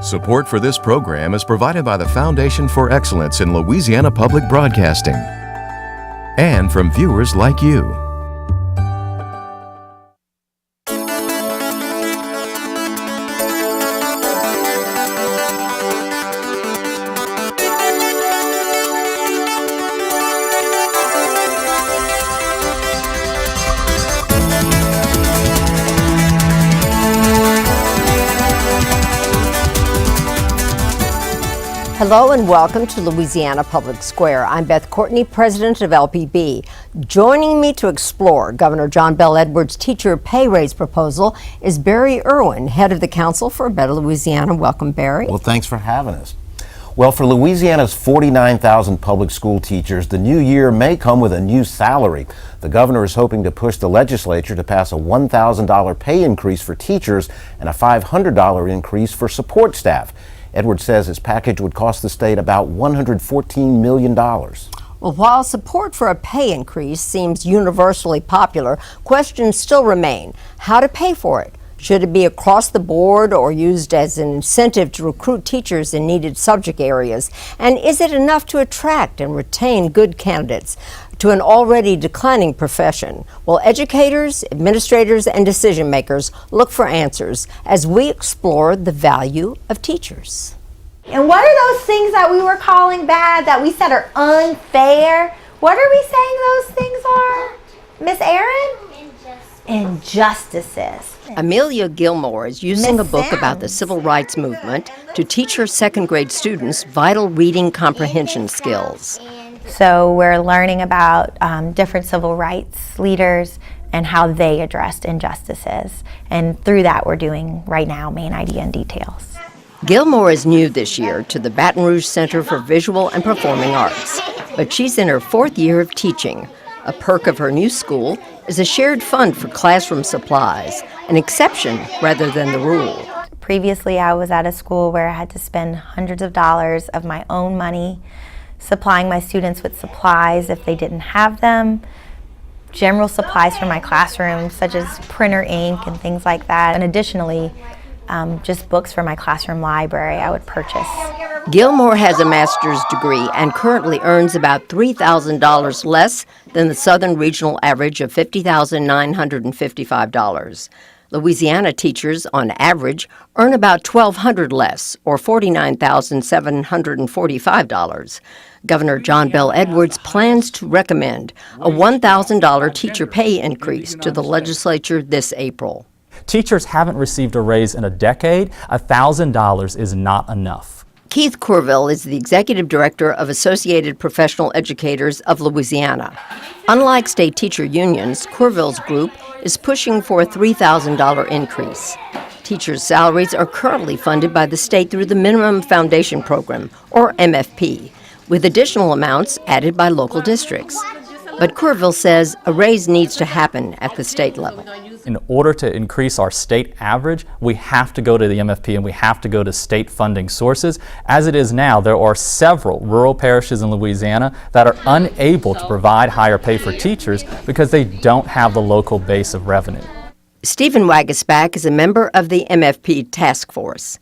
Support for this program is provided by the Foundation for Excellence in Louisiana Public Broadcasting and from viewers like you. Hello and welcome to Louisiana Public Square. I'm Beth Courtney, president of LPB. Joining me to explore Governor John Bel Edwards' teacher pay raise proposal is Barry Irwin, head of the Council for a Better Louisiana. Welcome, Barry. Well, thanks for having us. Well, for Louisiana's 49,000 public school teachers, the new year may come with a new salary. The governor is hoping to push the legislature to pass a $1,000 pay increase for teachers and a $500 increase for support staff. Edwards says his package would cost the state about $114 million. Well, while support for a pay increase seems universally popular, questions still remain. How to pay for it? Should it be across the board or used as an incentive to recruit teachers in needed subject areas? And is it enough to attract and retain good candidates to an already declining profession? Well, educators, administrators, and decision makers look for answers as we explore the value of teachers. And what are those things that we were calling bad, that we said are unfair? What are we saying those things are, Miss Erin? Injustices. Amelia Gilmore is using a book about the civil rights movement to teach her second grade students vital reading comprehension skills. So we're learning about different civil rights leaders and how they addressed injustices. And through that, we're doing right now Main Idea and Details. Gilmore is new this year to the Baton Rouge Center for Visual and Performing Arts, but she's in her fourth year of teaching. A perk of her new school is a shared fund for classroom supplies, an exception rather than the rule. Previously, I was at a school where I had to spend hundreds of dollars of my own money supplying my students with supplies if they didn't have them, general supplies for my classroom, such as printer ink and things like that, and additionally, just books for my classroom library I would purchase. Gilmore has a master's degree and currently earns about $3,000 less than the Southern Regional average of $50,955. Louisiana teachers, on average, earn about $1,200 less, or $49,745. Governor John Bel Edwards plans to recommend a $1,000 teacher pay increase to the legislature this April. Teachers haven't received a raise in a decade. $1,000 is not enough. Keith Courville is the executive director of Associated Professional Educators of Louisiana. Unlike state teacher unions, Courville's group is pushing for a $3,000 increase. Teachers' salaries are currently funded by the state through the Minimum Foundation Program, or MFP, with additional amounts added by local districts. But Courville says a raise needs to happen at the state level. In order to increase our state average, we have to go to the MFP and we have to go to state funding sources. As it is now, there are several rural parishes in Louisiana that are unable to provide higher pay for teachers because they don't have the local base of revenue. Stephen Wagasback is a member of the MFP task force.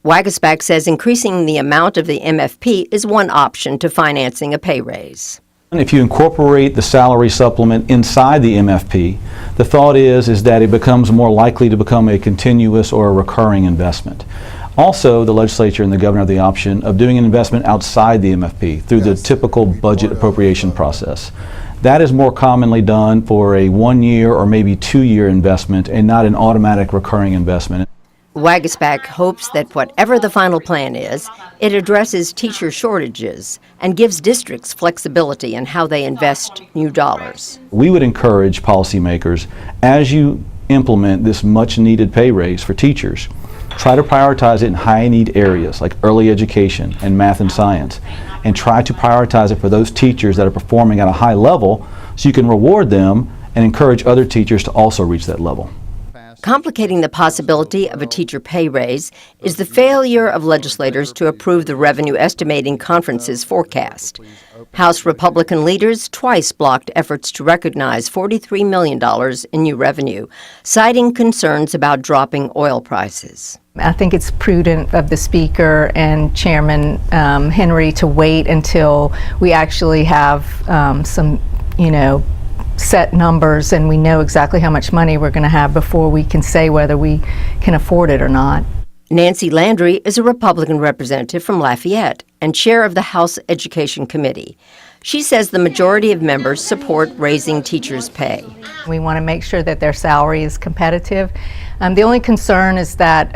Wagasback says increasing the amount of the MFP is one option to financing a pay raise. If you incorporate the salary supplement inside the MFP, the thought is that it becomes more likely to become a continuous or a recurring investment. Also, the legislature and the governor have the option of doing an investment outside the MFP through the typical budget appropriation process. That is more commonly done for a 1-year or maybe 2-year investment and not an automatic recurring investment. Wagasback hopes that whatever the final plan is, it addresses teacher shortages and gives districts flexibility in how they invest new dollars. We would encourage policymakers, as you implement this much-needed pay raise for teachers, try to prioritize it in high-need areas like early education and math and science, and try to prioritize it for those teachers that are performing at a high level so you can reward them and encourage other teachers to also reach that level. Complicating the possibility of a teacher pay raise is the failure of legislators to approve the Revenue Estimating Conference's forecast. House Republican leaders twice blocked efforts to recognize $43 million in new revenue, citing concerns about dropping oil prices. I think it's prudent of the Speaker and Chairman Henry to wait until we actually have some, set numbers and we know exactly how much money we're going to have before we can say whether we can afford it or not. Nancy Landry is a Republican representative from Lafayette and chair of the House Education Committee. She says the majority of members support raising teachers' pay. We want to make sure that their salary is competitive. The only concern is that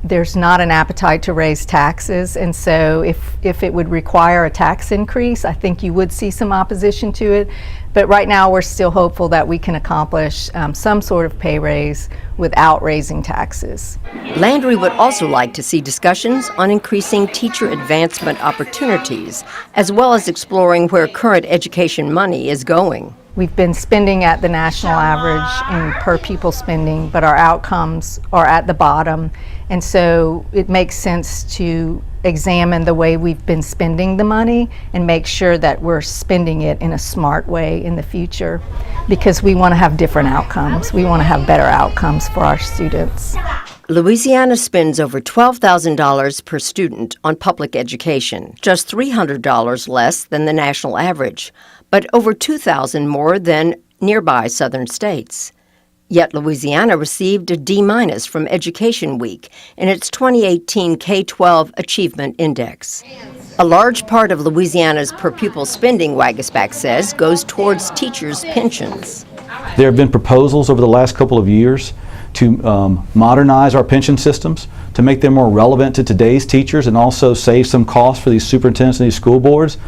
there's not an appetite to raise taxes, and so if it would require a tax increase, I think you would see some opposition to it. But right now we're still hopeful that we can accomplish some sort of pay raise without raising taxes. Landry would also like to see discussions on increasing teacher advancement opportunities, as well as exploring where current education money is going. We've been spending at the national average in per pupil spending, but our outcomes are at the bottom. And so it makes sense to examine the way we've been spending the money and make sure that we're spending it in a smart way in the future, because we want to have different outcomes. We want to have better outcomes for our students. Louisiana spends over $12,000 per student on public education, just $300 less than the national average, but over $2,000 more than nearby southern states. Yet Louisiana received a D- from Education Week in its 2018 K-12 Achievement Index. A large part of Louisiana's per-pupil spending, Wagasback says, goes towards teachers' pensions. There have been proposals over the last couple of years to modernize our pension systems, to make them more relevant to today's teachers and also save some costs for these superintendents and these school boards.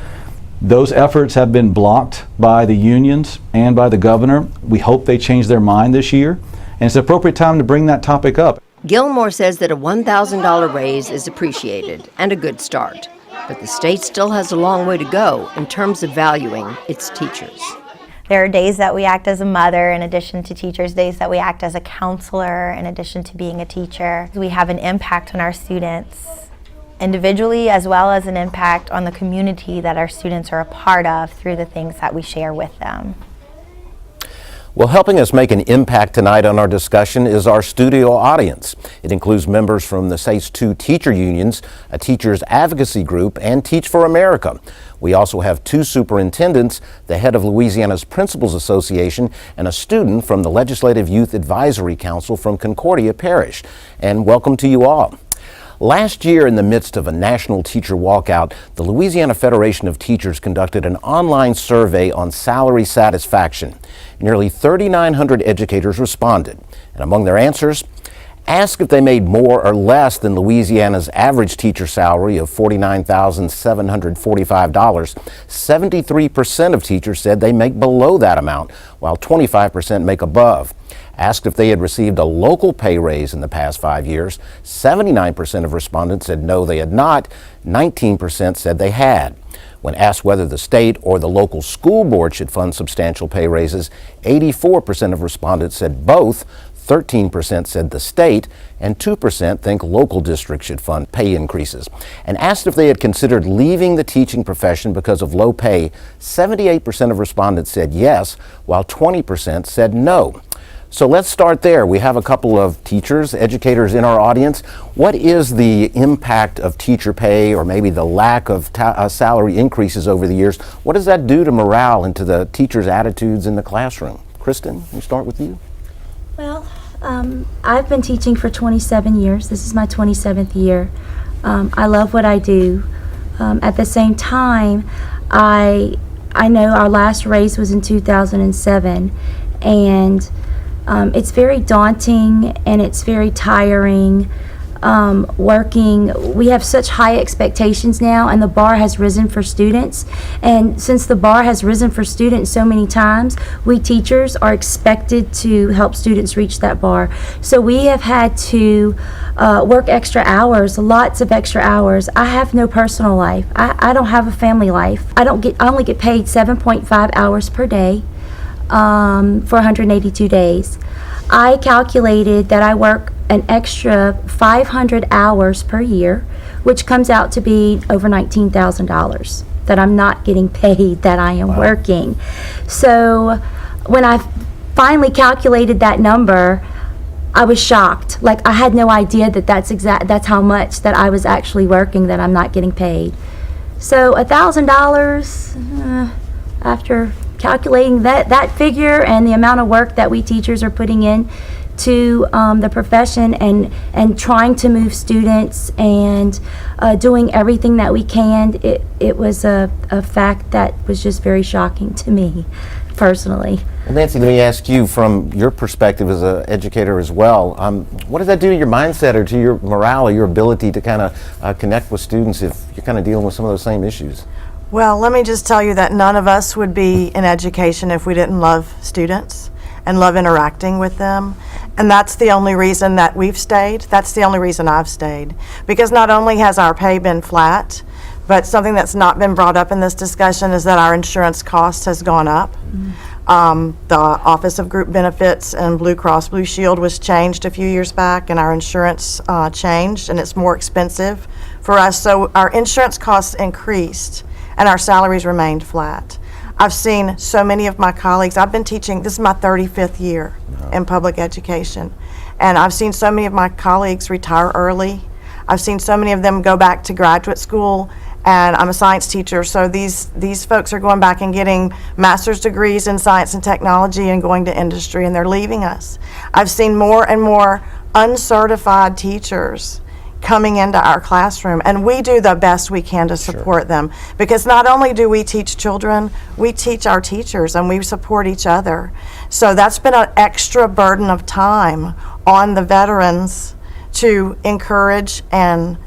Those efforts have been blocked by the unions and by the governor. We hope they change their mind this year, and it's an appropriate time to bring that topic up. Gilmore says that a $1,000 raise is appreciated and a good start, but the state still has a long way to go in terms of valuing its teachers. There are days that we act as a mother in addition to teachers, days that we act as a counselor in addition to being a teacher. We have an impact on our students individually, as well as an impact on the community that our students are a part of through the things that we share with them. Well, helping us make an impact tonight on our discussion is our studio audience. It includes members from the state's two teacher unions, a teachers advocacy group, and Teach for America. We also have two superintendents, the head of Louisiana's Principals Association, and a student from the Legislative Youth Advisory Council from Concordia Parish. And welcome to you all. Last year, in the midst of a national teacher walkout, the Louisiana Federation of Teachers conducted an online survey on salary satisfaction. Nearly 3,900 educators responded, and among their answers, asked if they made more or less than Louisiana's average teacher salary of $49,745. 73% of teachers said they make below that amount, while 25% make above. Asked if they had received a local pay raise in the past 5 years, 79% of respondents said no, they had not. 19% said they had. When asked whether the state or the local school board should fund substantial pay raises, 84% of respondents said both. 13% said the state, and 2% think local districts should fund pay increases. And asked if they had considered leaving the teaching profession because of low pay, 78% of respondents said yes, while 20% said no. So let's start there. We have a couple of teachers, educators in our audience. What is the impact of teacher pay, or maybe the lack of salary increases over the years? What does that do to morale and to the teachers' attitudes in the classroom? Kristen, we start with you. Well, I've been teaching for 27 years. This is my 27th year. I love what I do. At the same time, I know our last raise was in 2007, and it's very daunting and it's very tiring working. We have such high expectations now, and the bar has risen for students. And since the bar has risen for students so many times, we teachers are expected to help students reach that bar. So we have had to work extra hours, lots of extra hours. I have no personal life. I don't have a family life. I only get paid 7.5 hours per day. for 182 days. I calculated that I work an extra 500 hours per year, which comes out to be over $19,000 that I'm not getting paid that I am working. So when I finally calculated that number, I was shocked. Like, I had no idea that that's how much that I was actually working that I'm not getting paid. So $1,000 after calculating that figure and the amount of work that we teachers are putting in to the profession and trying to move students and doing everything that we can, it was a fact that was just very shocking to me personally. Well, Nancy, let me ask you, from your perspective as an educator as well, what does that do to your mindset or to your morale or your ability to kind of connect with students if you're kind of dealing with some of those same issues? Well, let me just tell you that none of us would be in education if we didn't love students and love interacting with them. And that's the only reason that we've stayed. That's the only reason I've stayed. Because not only has our pay been flat, but something that's not been brought up in this discussion is that our insurance cost has gone up. The Office of Group Benefits and Blue Cross Blue Shield was changed a few years back, and our insurance changed, and it's more expensive for us. So our insurance costs increased, and our salaries remained flat. I've seen so many of my colleagues, I've been teaching, this is my 35th year in public education, and I've seen so many of my colleagues retire early. I've seen so many of them go back to graduate school, and I'm a science teacher, so these folks are going back and getting master's degrees in science and technology and going to industry, and they're leaving us. I've seen more and more uncertified teachers coming into our classroom, and we do the best we can to support them, because not only do we teach children, we teach our teachers and we support each other. So that's been an extra burden of time on the veterans to encourage and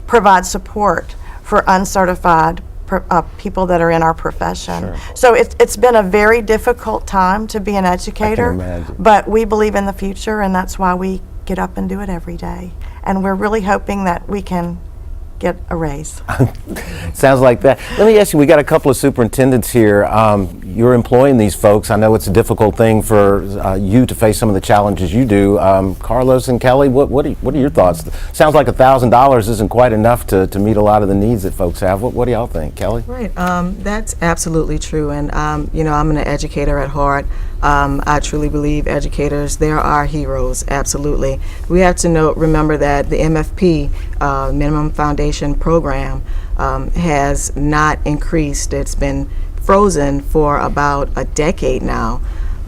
provide support for uncertified people that are in our profession. So it's been a very difficult time to be an educator, but we believe in the future, and that's why we get up and do it every day. And we're really hoping that we can get a raise. Sounds like that. Let me ask you, we got a couple of superintendents here. You're employing these folks. I know it's a difficult thing for you to face some of the challenges you do. Carlos and Kelly, what are your thoughts? Sounds like $1,000 isn't quite enough to meet a lot of the needs that folks have. What do y'all think, Kelly? Right, that's absolutely true. And you know, I'm an educator at heart. I truly believe educators, they're our heroes, absolutely. We have to remember that the MFP, Minimum Foundation Program, has not increased. It's been frozen for about a decade now.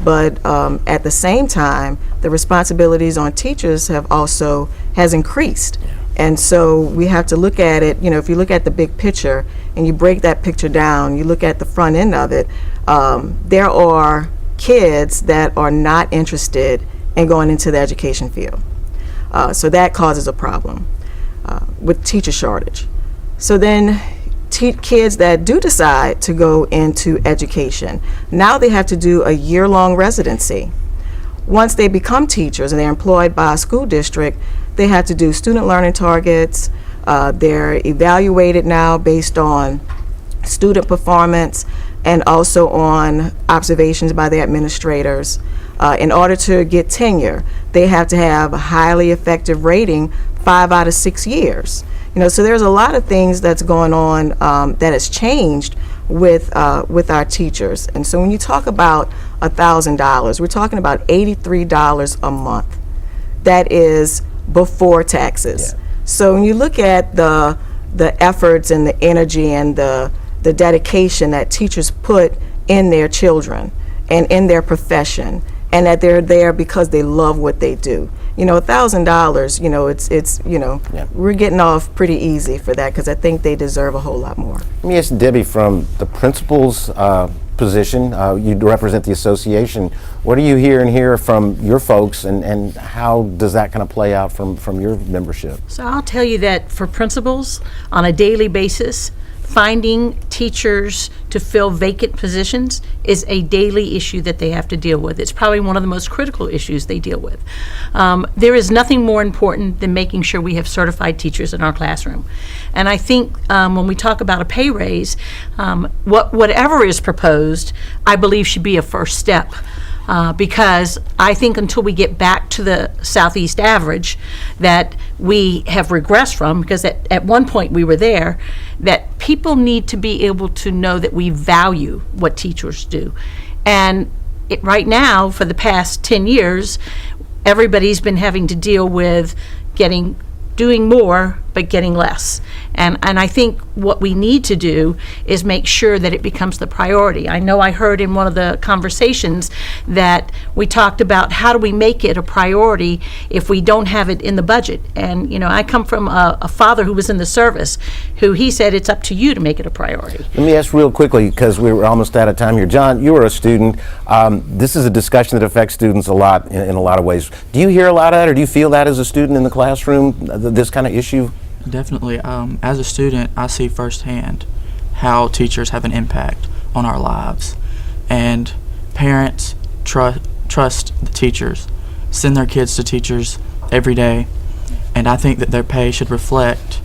But at the same time, the responsibilities on teachers has increased. And so we have to look at it, you know, if you look at the big picture and you break that picture down, you look at the front end of it, there are kids that are not interested in going into the education field. So that causes a problem with teacher shortage. So then kids that do decide to go into education, now they have to do a year-long residency. Once they become teachers and they're employed by a school district, they have to do student learning targets. They're evaluated now based on student performance and also on observations by the administrators. In order to get tenure, they have to have a highly effective rating 5 out of 6 years. You know, so there's a lot of things that's going on that has changed with our teachers. And so when you talk about $1,000, we're talking about $83 a month. That is before taxes. Yeah. So when you look at the efforts and the energy and the dedication that teachers put in their children and in their profession, and that they're there because they love what they do. You know, $1,000, you know, it's you know, yeah, we're getting off pretty easy for that, because I think they deserve a whole lot more. Let me ask Debbie, from the principal's position, you represent the association. What do you hear and hear from your folks, and how does that kind of play out from your membership? So I'll tell you that for principals, on a daily basis, finding teachers to fill vacant positions is a daily issue that they have to deal with. It's probably one of the most critical issues they deal with. There is nothing more important than making sure we have certified teachers in our classroom. And I think when we talk about a pay raise, whatever is proposed, I believe should be a first step. Because I think until we get back to the Southeast average that we have regressed from, because at one point we were there, that people need to be able to know that we value what teachers do. And right now, for the past 10 years, everybody's been having to deal with doing more but getting less. And I think what we need to do is make sure that it becomes the priority. I know I heard in one of the conversations that we talked about how do we make it a priority if we don't have it in the budget. And I come from a father who was in the service, who he said it's up to you to make it a priority. Let me ask real quickly, because we're almost out of time here. John, you were a student. This is a discussion that affects students a lot in a lot of ways. Do you hear a lot of that, or do you feel that as a student in the classroom, this kind of issue? Definitely. As a student, I see firsthand how teachers have an impact on our lives. And parents trust the teachers, send their kids to teachers every day. And I think that their pay should reflect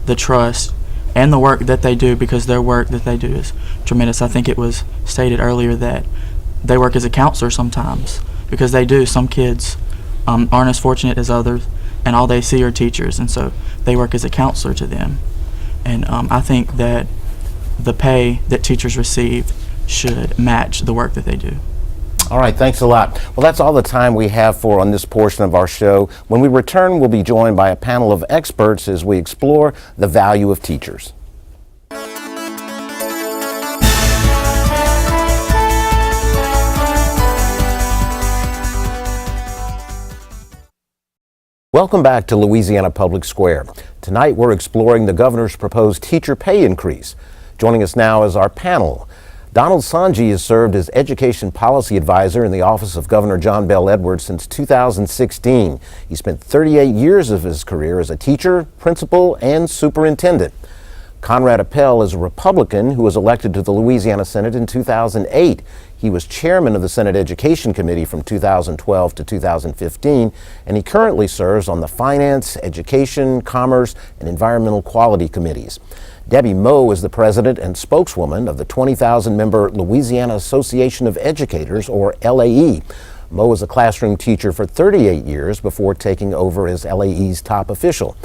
the trust and the work that they do, because their work that they do is tremendous. I think it was stated earlier that they work as a counselor sometimes, because they do. Some kids aren't as fortunate as others, and all they see are teachers, and so they work as a counselor to them. And I think that the pay that teachers receive should match the work that they do. All right, thanks a lot. Well, that's all the time we have on this portion of our show. When we return, we'll be joined by a panel of experts as we explore the value of teachers. Welcome back to Louisiana Public Square. Tonight we're exploring the governor's proposed teacher pay increase. Joining us now is our panel. Donald Sanji has served as Education Policy Advisor in the office of Governor John Bel Edwards since 2016. He spent 38 years of his career as a teacher, principal, and superintendent. Conrad Appel is a Republican who was elected to the Louisiana Senate in 2008. He was chairman of the Senate Education Committee from 2012 to 2015, and he currently serves on the Finance, Education, Commerce, and Environmental Quality Committees. Debbie Moe is the president and spokeswoman of the 20,000-member Louisiana Association of Educators, or LAE. Moe was a classroom teacher for 38 years before taking over as LAE's top official.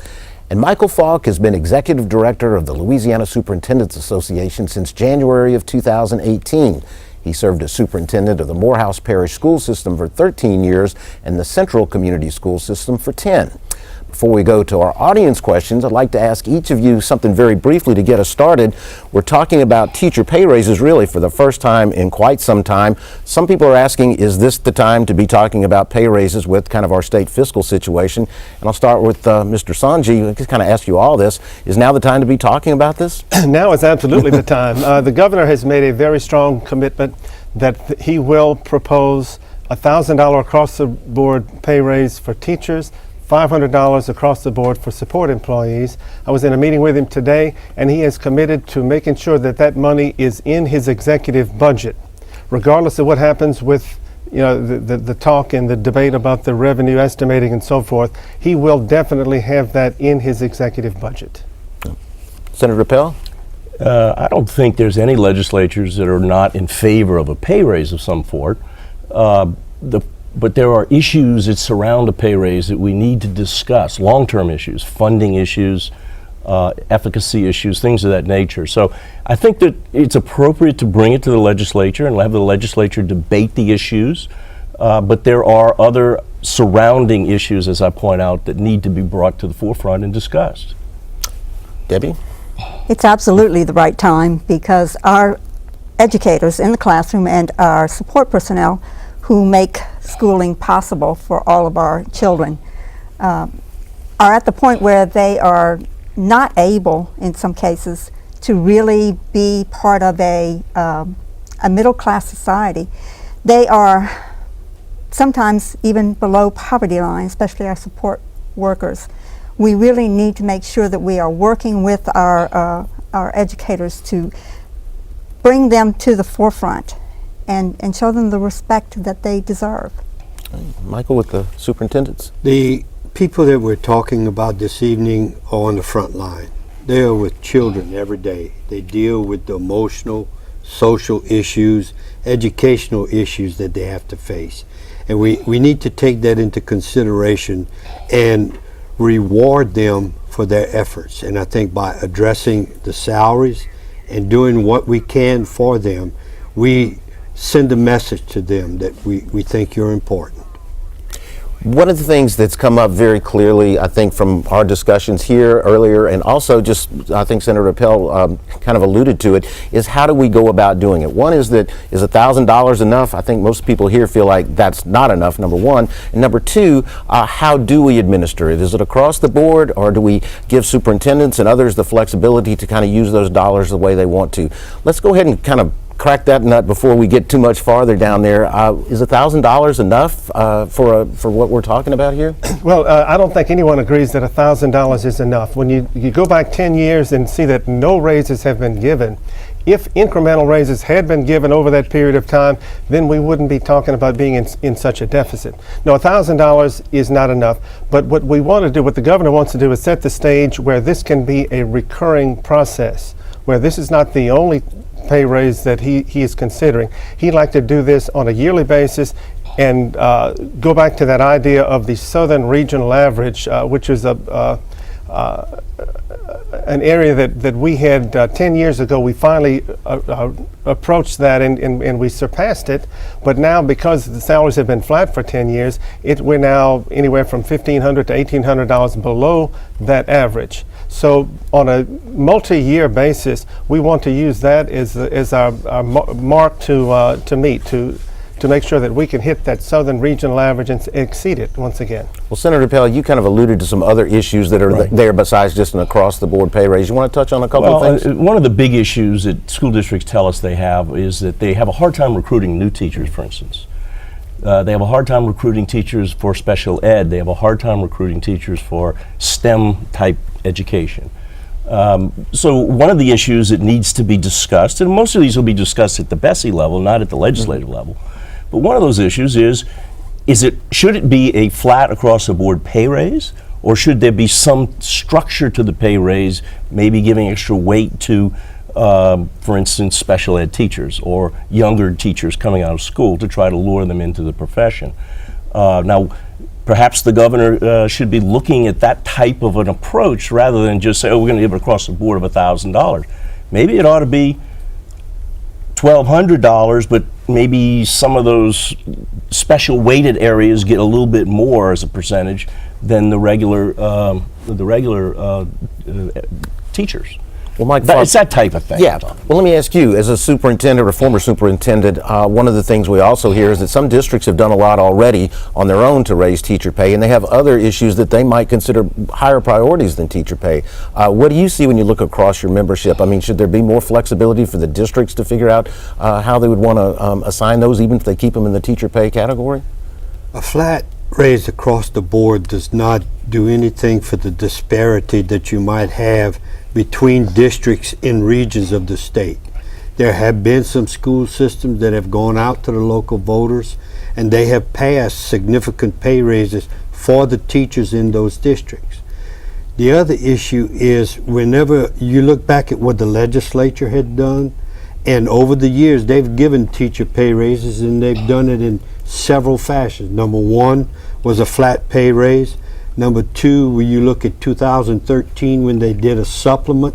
And Michael Falk has been executive director of the Louisiana Superintendents Association since January of 2018. He served as superintendent of the Morehouse Parish School System for 13 years and the Central Community School System for 10. Before we go to our audience questions, I'd like to ask each of you something very briefly to get us started. We're talking about teacher pay raises really for the first time in quite some time. Some people are asking, is this the time to be talking about pay raises with kind of our state fiscal situation? And I'll start with Mr. Sanji. I just kind of ask you all this. Is now the time to be talking about this? Now is absolutely the time. The governor has made a very strong commitment that he will propose a $1,000 across the board pay raise for teachers, $500 across the board for support employees. I was in a meeting with him today, and he is committed to making sure that that money is in his executive budget, regardless of what happens with the talk and the debate about the revenue estimating and so forth. He will definitely have that in his executive budget. Senator Appel? I don't think there's any legislatures that are not in favor of a pay raise of some sort. But there are issues that surround a pay raise that we need to discuss, long-term issues, funding issues, efficacy issues, things of that nature. So I think that it's appropriate to bring it to the legislature and have the legislature debate the issues. But there are other surrounding issues, as I point out, that need to be brought to the forefront and discussed. Debbie? It's absolutely the right time, because our educators in the classroom and our support personnel who make schooling possible for all of our children are at the point where they are not able, in some cases, to really be part of a middle-class society. They are sometimes even below poverty line, especially our support workers. We really need to make sure that we are working with our our educators to bring them to the forefront and show them the respect that they deserve. Michael, with the superintendents? The people that we're talking about this evening are on the front line. They are with children every day. They deal with the emotional, social issues, educational issues that they have to face. And we need to take that into consideration and reward them for their efforts. And I think by addressing the salaries and doing what we can for them, we send a message to them that we think you're important. One of the things that's come up very clearly, I think, from our discussions here earlier, and also just, I think Senator Appel kind of alluded to it, is how do we go about doing it? One is that, is $1,000 enough? I think most people here feel like that's not enough, number one. And number two, how do we administer it? Is it across the board, or do we give superintendents and others the flexibility to kind of use those dollars the way they want to? Let's go ahead and kind of crack that nut before we get too much farther down there. Is $1,000 enough for what we're talking about here? Well, I don't think anyone agrees that $1,000 is enough. When you go back 10 years and see that no raises have been given, if incremental raises had been given over that period of time, then we wouldn't be talking about being in such a deficit. No, $1,000 is not enough, but what we want to do, what the governor wants to do, is set the stage where this can be a recurring process, where this is not the only pay raise that he is considering. He'd like to do this on a yearly basis and go back to that idea of the Southern Regional Average, which is an area that we had 10 years ago. We finally approached that and we surpassed it. But now, because the salaries have been flat for 10 years, we're now anywhere from $1,500 to $1,800 below that average. So on a multi-year basis, we want to use that as our mark to meet, to make sure that we can hit that Southern Regional Average and exceed it once again. Well, Senator Pell, you kind of alluded to some other issues that are there besides just an across-the-board pay raise. You want to touch on a couple of things? One of the big issues that school districts tell us they have is that they have a hard time recruiting new teachers, for instance. They have a hard time recruiting teachers for special ed. They have a hard time recruiting teachers for STEM-type education. So one of the issues that needs to be discussed, and most of these will be discussed at the BESI level, not at the legislative level, but one of those issues should it be a flat across-the-board pay raise, or should there be some structure to the pay raise, maybe giving extra weight to, for instance, special ed teachers or younger teachers coming out of school to try to lure them into the profession? Now, perhaps the governor should be looking at that type of an approach rather than just say, oh, we're going to give it across the board of $1,000. Maybe it ought to be $1,200, but maybe some of those special weighted areas get a little bit more as a percentage than the regular teachers. Well, Mike, it's that type of thing. Yeah. Well, let me ask you, as a superintendent or former superintendent, one of the things we also hear is that some districts have done a lot already on their own to raise teacher pay, and they have other issues that they might consider higher priorities than teacher pay. What do you see when you look across your membership? I mean, should there be more flexibility for the districts to figure out how they would want to assign those, even if they keep them in the teacher pay category? A flat raise across the board does not do anything for the disparity that you might have between districts in regions of the state. There have been some school systems that have gone out to the local voters, and they have passed significant pay raises for the teachers in those districts. The other issue is, whenever you look back at what the legislature had done, and over the years they've given teacher pay raises, and they've done it in several fashions. Number one was a flat pay raise. Number two, when you look at 2013, when they did a supplement,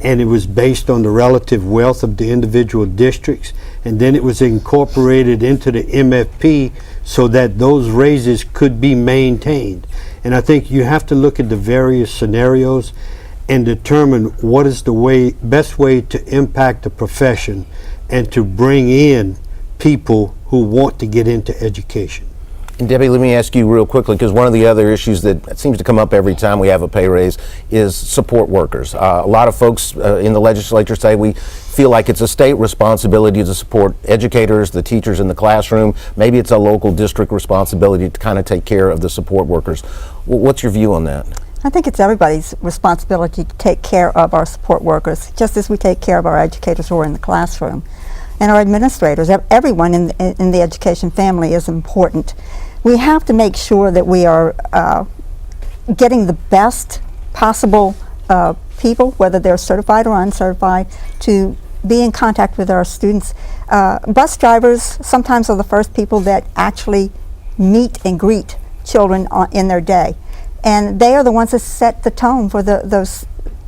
and it was based on the relative wealth of the individual districts, and then it was incorporated into the MFP so that those raises could be maintained. And I think you have to look at the various scenarios and determine what is the best way to impact the profession and to bring in people who want to get into education. And Debbie, let me ask you real quickly, because one of the other issues that seems to come up every time we have a pay raise is support workers. A lot of folks in the legislature say we feel like it's a state responsibility to support educators, the teachers in the classroom. Maybe it's a local district responsibility to kind of take care of the support workers. What's your view on that? I think it's everybody's responsibility to take care of our support workers, just as we take care of our educators who are in the classroom. And our administrators, everyone in the education family is important. We have to make sure that we are getting the best possible people, whether they're certified or uncertified, to be in contact with our students. Bus drivers sometimes are the first people that actually meet and greet children in their day. And they are the ones that set the tone for those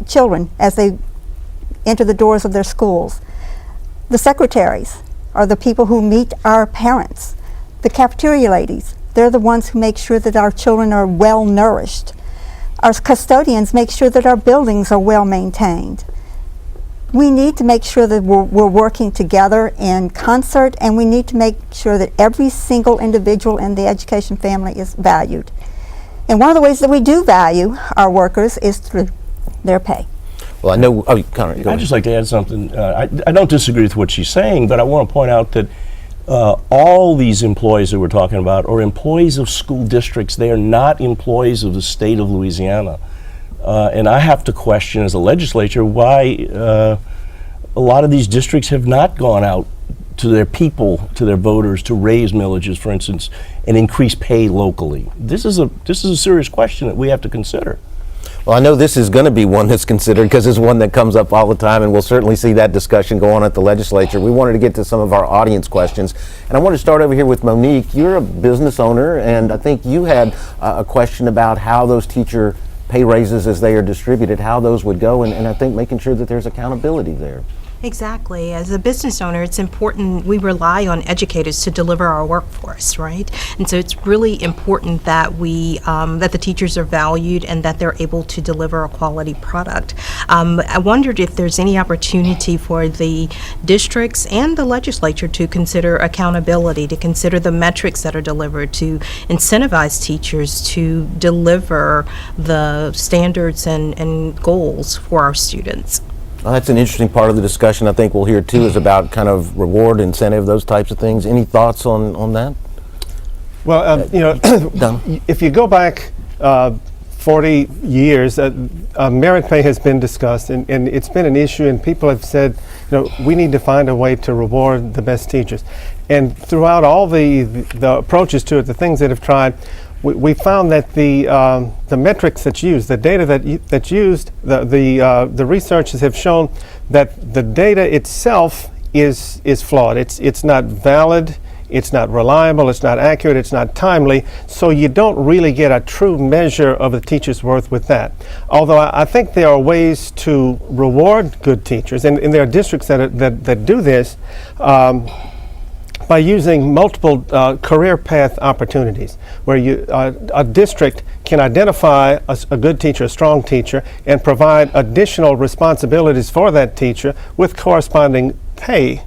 children as they enter the doors of their schools. The secretaries are the people who meet our parents. The cafeteria ladies, they're the ones who make sure that our children are well nourished. Our custodians make sure that our buildings are well maintained. We need to make sure that we're working together in concert, and we need to make sure that every single individual in the education family is valued. And one of the ways that we do value our workers is through their pay. Well, I know, Connor, go ahead. I'd just like to add something. I don't disagree with what she's saying, but I want to point out that all these employees that we're talking about are employees of school districts. They are not employees of the state of Louisiana. And I have to question as a legislature why a lot of these districts have not gone out to their people, to their voters, to raise millages, for instance, and increase pay locally. This is a serious question that we have to consider. Well, I know this is going to be one that's considered because it's one that comes up all the time, and we'll certainly see that discussion go on at the legislature. We wanted to get to some of our audience questions, and I want to start over here with Monique. You're a business owner, and I think you had a question about how those teacher pay raises as they are distributed, how those would go, and I think making sure that there's accountability there. Exactly. As a business owner, it's important we rely on educators to deliver our workforce, right? And so it's really important that we that the teachers are valued and that they're able to deliver a quality product. I wondered if there's any opportunity for the districts and the legislature to consider accountability, to consider the metrics that are delivered, to incentivize teachers to deliver the standards and goals for our students. Well, that's an interesting part of the discussion I think we'll hear too, is about kind of reward, incentive, those types of things. Any thoughts on that? Well, you know, if you go back 40 years, merit pay has been discussed, and it's been an issue, and people have said, you know, we need to find a way to reward the best teachers. And throughout all the approaches to it, the things that have tried, we found that the metrics that's used, the data that's used, the researchers have shown that the data itself is flawed. It's not valid, it's not reliable, it's not accurate, it's not timely, so you don't really get a true measure of a teacher's worth with that. Although I think there are ways to reward good teachers, and there are districts that do this, by using multiple career path opportunities, where a district can identify a good teacher, a strong teacher, and provide additional responsibilities for that teacher with corresponding pay.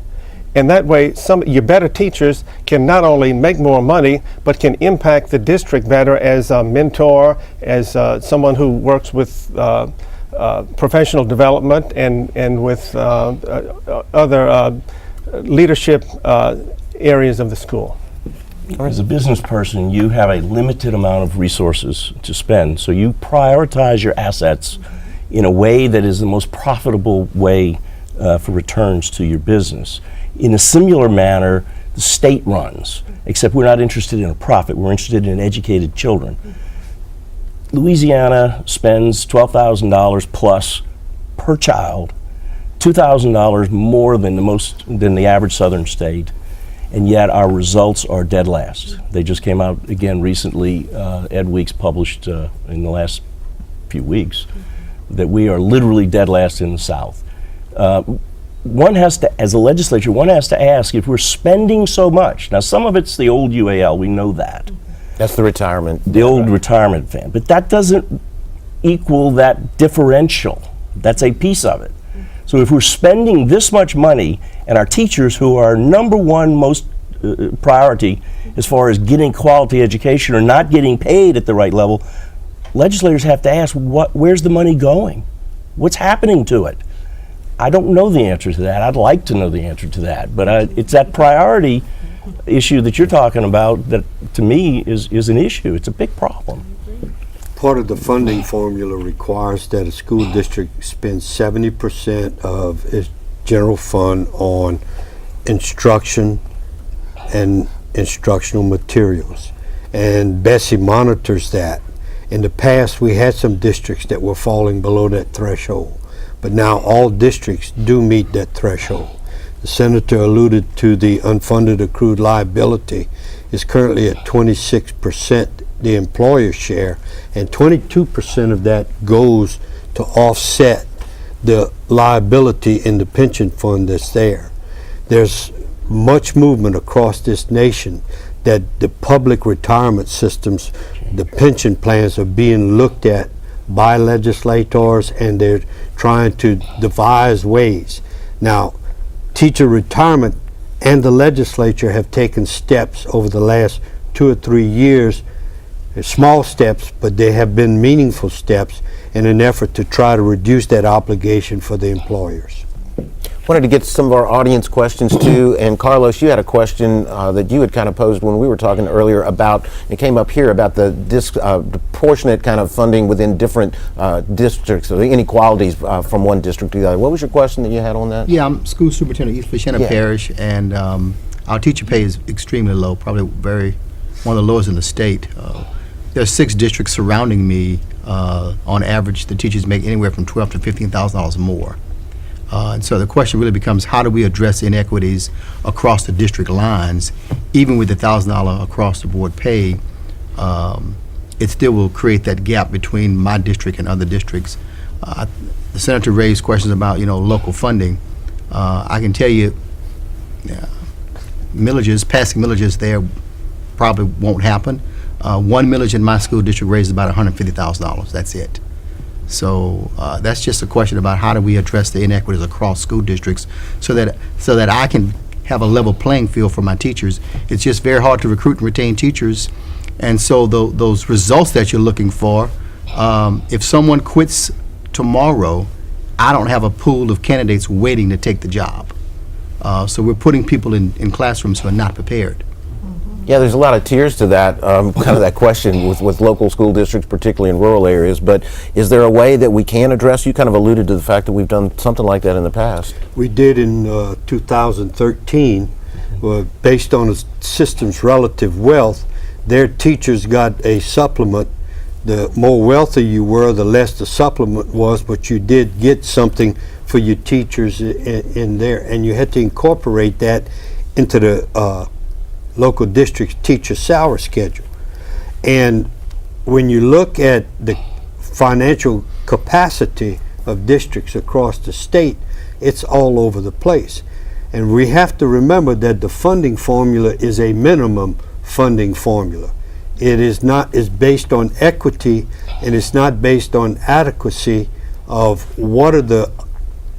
And that way, your better teachers can not only make more money, but can impact the district better as a mentor, as someone who works with professional development and with other leadership areas of the school. As a business person, you have a limited amount of resources to spend, so you prioritize your assets in a way that is the most profitable way for returns to your business. In a similar manner, the state runs, except we're not interested in a profit, we're interested in educated children. Louisiana spends $12,000 plus per child, $2,000 more than the average southern state, and yet our results are dead last. They just came out again recently. Ed Weeks published in the last few weeks that we are literally dead last in the South. One has to, as a legislature, one has to ask, if we're spending so much, now some of it's the old UAL, we know that. That's the retirement. The old retirement fund, but that doesn't equal that differential. That's a piece of it. So if we're spending this much money, and our teachers, who are number one most priority as far as getting quality education, are not getting paid at the right level, legislators have to ask, where's the money going? What's happening to it? I don't know the answer to that. I'd like to know the answer to that, but it's that priority issue that you're talking about that, to me, is an issue. It's a big problem. part of the funding formula requires that a school district spends 70% of its general fund on instruction and instructional materials. And Bessie monitors that. In the past, we had some districts that were falling below that threshold, but now all districts do meet that threshold. The senator alluded to the unfunded accrued liability is currently at 26%, the employer share, and 22% of that goes to offset the liability in the pension fund that's there. There's much movement across this nation that the public retirement systems, the pension plans are being looked at by legislators, and they're trying to devise ways. Now, teacher retirement and the legislature have taken steps over the last 2 or 3 years. They're small steps, but they have been meaningful steps in an effort to try to reduce that obligation for the employers. Wanted to get some of our audience questions too, and Carlos, you had a question that you had kind of posed when we were talking earlier about, it came up here about the proportionate kind of funding within different districts, or the inequalities from one district to the other. What was your question that you had on that? Yeah, I'm school superintendent of East Feliciana Parish, and our teacher pay is extremely low, probably one of the lowest in the state. There are 6 districts surrounding me. On average, the teachers make anywhere from $12,000 to $15,000 more. And so the question really becomes, how do we address inequities across the district lines? Even with the $1,000 across the board pay, it still will create that gap between my district and other districts. The senator raised questions about, local funding. I can tell you, passing millages there probably won't happen. One millage in my school district raises about $150,000. That's it. So that's just a question about how do we address the inequities across school districts so that I can have a level playing field for my teachers. It's just very hard to recruit and retain teachers, and so those results that you're looking for, if someone quits tomorrow, I don't have a pool of candidates waiting to take the job. So we're putting people in classrooms who are not prepared. Yeah, there's a lot of tiers to that, kind of that question with local school districts, particularly in rural areas, but is there a way that we can address? You kind of alluded to the fact that we've done something like that in the past. We did in 2013, based on the system's relative wealth. Their teachers got a supplement. The more wealthy you were, the less the supplement was, but you did get something for your teachers in there, and you had to incorporate that into the local district teacher salary schedule. And when you look at the financial capacity of districts across the state, it's all over the place. And we have to remember that the funding formula is a minimum funding formula. It is not, it's based on equity, and it's not based on adequacy of what are the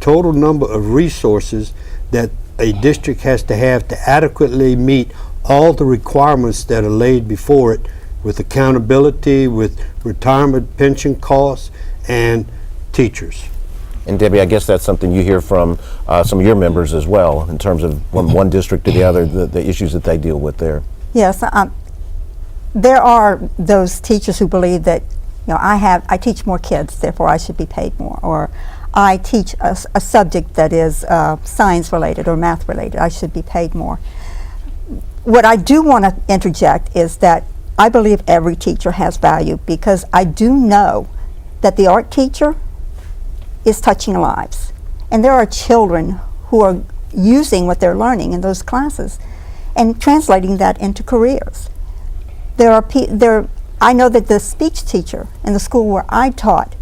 total number of resources that a district has to have to adequately meet all the requirements that are laid before it, with accountability, with retirement pension costs, and teachers. And Debbie, I guess that's something you hear from some of your members as well, in terms of one district to the other, the issues that they deal with there. Yes, there are those teachers who believe that, I teach more kids, therefore I should be paid more, or I teach a subject that is science related or math related, I should be paid more. What I do want to interject is that I believe every teacher has value, because I do know that the art teacher is touching lives. And there are children who are using what they're learning in those classes and translating that into careers. I know that the speech teacher in the school where I taught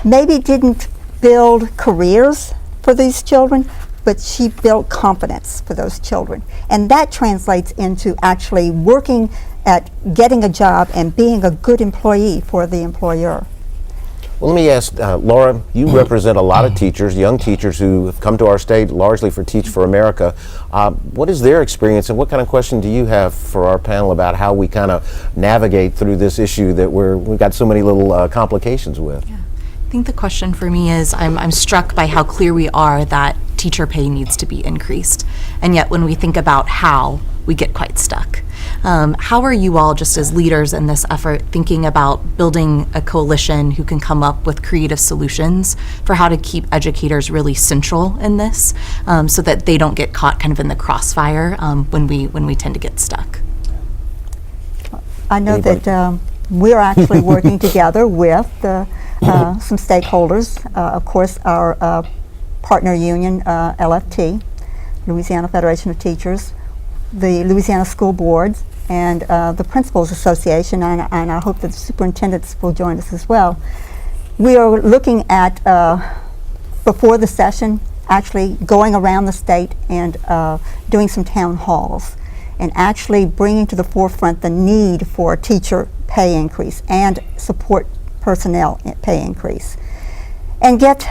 maybe didn't build careers for these children, but she built confidence for those children. And that translates into actually working at getting a job and being a good employee for the employer. Well, let me ask, Laura, you represent a lot of teachers, young teachers who have come to our state largely for Teach for America. What is their experience, and what kind of question do you have for our panel about how we kind of navigate through this issue that we've got so many little complications with? Yeah. I think the question for me is, I'm struck by how clear we are that teacher pay needs to be increased, and yet when we think about how, we get quite stuck. How are you all, just as leaders in this effort, thinking about building a coalition who can come up with creative solutions for how to keep educators really central in this, so that they don't get caught kind of in the crossfire when we tend to get stuck? I know that we're actually working together with some stakeholders. Of course, our partner union, LFT, Louisiana Federation of Teachers, the Louisiana School Boards, and the Principals Association, and I hope that the superintendents will join us as well. We are looking at, before the session, actually going around the state and doing some town halls, and actually bringing to the forefront the need for a teacher pay increase and support personnel pay increase, and get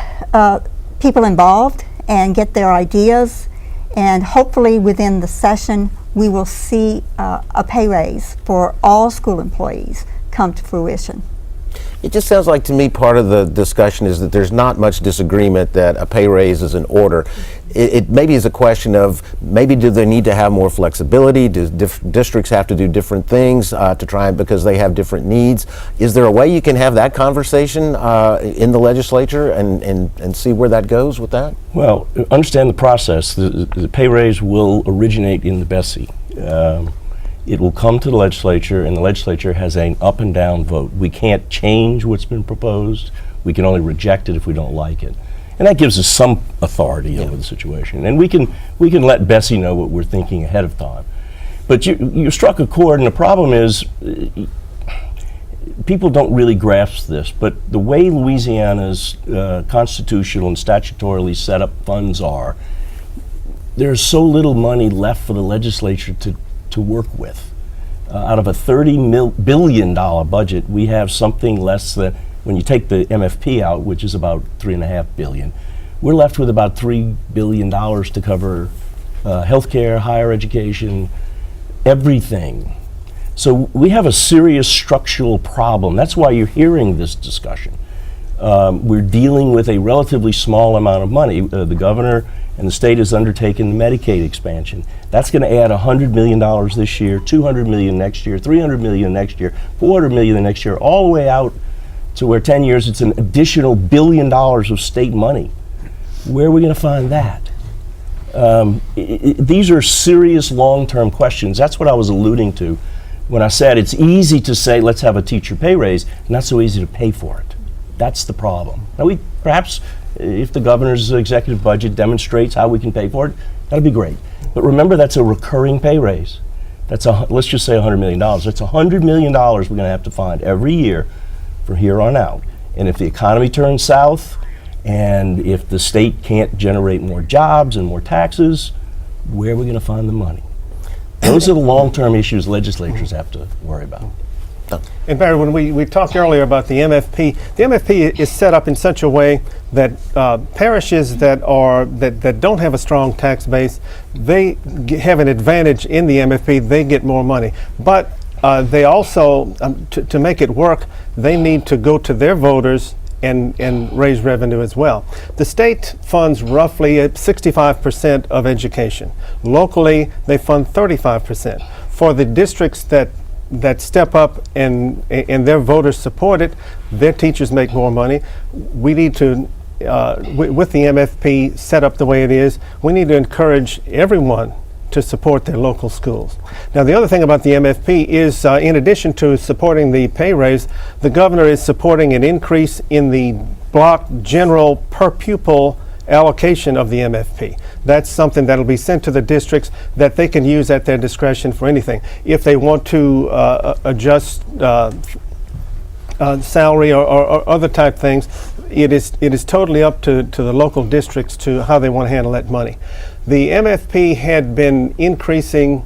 people involved and get their ideas, and hopefully within the session we will see a pay raise for all school employees come to fruition. It just sounds like to me part of the discussion is that there's not much disagreement that a pay raise is in order. It maybe is a question of maybe do they need to have more flexibility? Do districts have to do different things to try and because they have different needs? Is there a way you can have that conversation in the legislature and see where that goes with that? Well, understand the process. The pay raise will originate in the BESI. It will come to the legislature, and the legislature has an up and down vote. We can't change what's been proposed. We can only reject it if we don't like it. And that gives us some authority over the situation. And we can let BESI know what we're thinking ahead of time. But you struck a chord, and the problem is people don't really grasp this, but the way Louisiana's constitutional and statutorily set up funds are, there's so little money left for the legislature to work with. Out of a $30 billion budget, we have something less than, when you take the MFP out, which is about $3.5 billion, we're left with about $3 billion to cover healthcare, higher education, everything. So we have a serious structural problem. That's why you're hearing this discussion. We're dealing with a relatively small amount of money. The governor and the state has undertaken the Medicaid expansion. That's going to add $100 million this year, $200 million next year, $300 million next year, $400 million the next year, all the way out to where 10 years it's an additional $1 billion of state money. Where are we going to find that? These are serious long-term questions. That's what I was alluding to when I said it's easy to say let's have a teacher pay raise, not so easy to pay for it. That's the problem. Now perhaps if the governor's executive budget demonstrates how we can pay for it, that'll be great. But remember, that's a recurring pay raise. That's let's just say $100 million. That's $100 million we're going to have to find every year from here on out. And if the economy turns south, and if the state can't generate more jobs and more taxes, where are we going to find the money? Those are the long-term issues legislatures have to worry about. And Barry, when we talked earlier about the MFP is set up in such a way that parishes that don't have a strong tax base, they have an advantage in the MFP. They get more money, but they also, to make it work, they need to go to their voters and raise revenue as well. The state funds roughly 65% of education. Locally, they fund 35%. For the districts that step up and their voters support it, their teachers make more money. We need to, with the MFP set up the way it is, we need to encourage everyone to support their local schools. Now, the other thing about the MFP is, in addition to supporting the pay raise, the governor is supporting an increase in the block general per pupil allocation of the MFP. That's something that'll be sent to the districts that they can use at their discretion for anything. If they want to adjust salary or other type things, it is totally up to the local districts to how they want to handle that money. The MFP had been increasing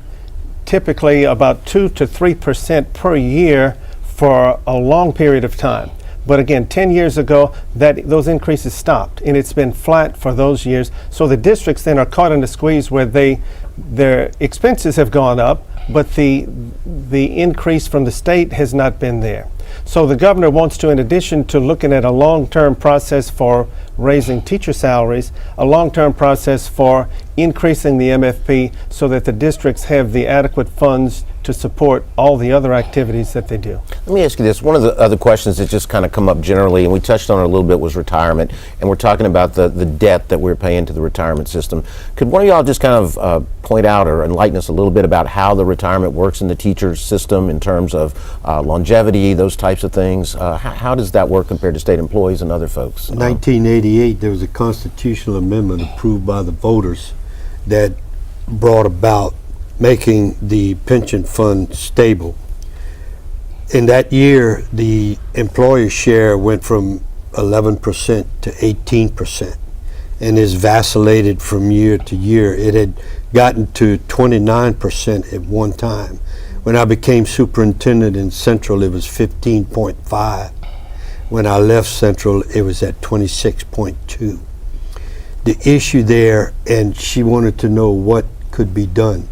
typically about 2 to 3% per year for a long period of time. But again, 10 years ago, those increases stopped, and it's been flat for those years. So the districts then are caught in a squeeze where their expenses have gone up, but the increase from the state has not been there. So the governor wants to, in addition to looking at a long-term process for raising teacher salaries, a long-term process for increasing the MFP so that the districts have the adequate funds to support all the other activities that they do. Let me ask you this. One of the other questions that just kind of come up generally, and we touched on it a little bit, was retirement. And we're talking about the debt that we're paying to the retirement system. Could one of y'all just kind of point out or enlighten us a little bit about how the retirement works in the teacher system in terms of longevity, those types of things? How does that work compared to state employees and other folks? In 1988, there was a constitutional amendment approved by the voters that brought about making the pension fund stable. In that year, the employer share went from 11% to 18% and has vacillated from year to year. It had gotten to 29% at one time. When I became superintendent in Central, it was 15.5. When I left Central, it was at 26.2. The issue there, and she wanted to know what could be done.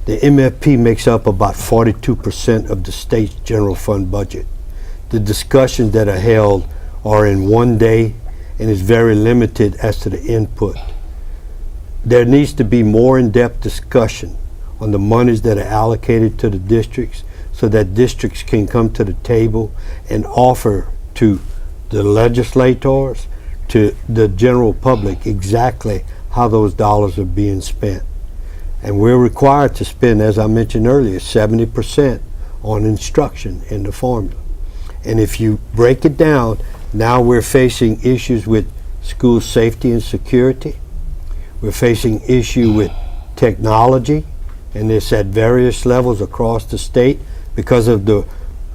The MFP makes up about 42% of the state's general fund budget. The discussions that are held are in one day and is very limited as to the input. There needs to be more in-depth discussion on the monies that are allocated to the districts so that districts can come to the table and offer to the legislators, to the general public, exactly how those dollars are being spent. And we're required to spend, as I mentioned earlier, 70% on instruction in the formula. And if you break it down, now we're facing issues with school safety and security. We're facing issue with technology, and it's at various levels across the state because of the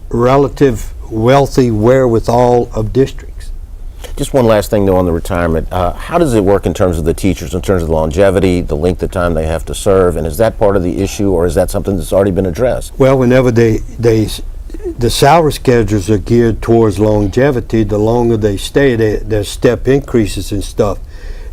relative wealthy wherewithal of districts. Just one last thing, though, on the retirement. How does it work in terms of the teachers, in terms of the longevity, the length of time they have to serve, and is that part of the issue, or is that something that's already been addressed? Well, whenever the salary schedules are geared towards longevity, the longer they stay, there's step increases and stuff.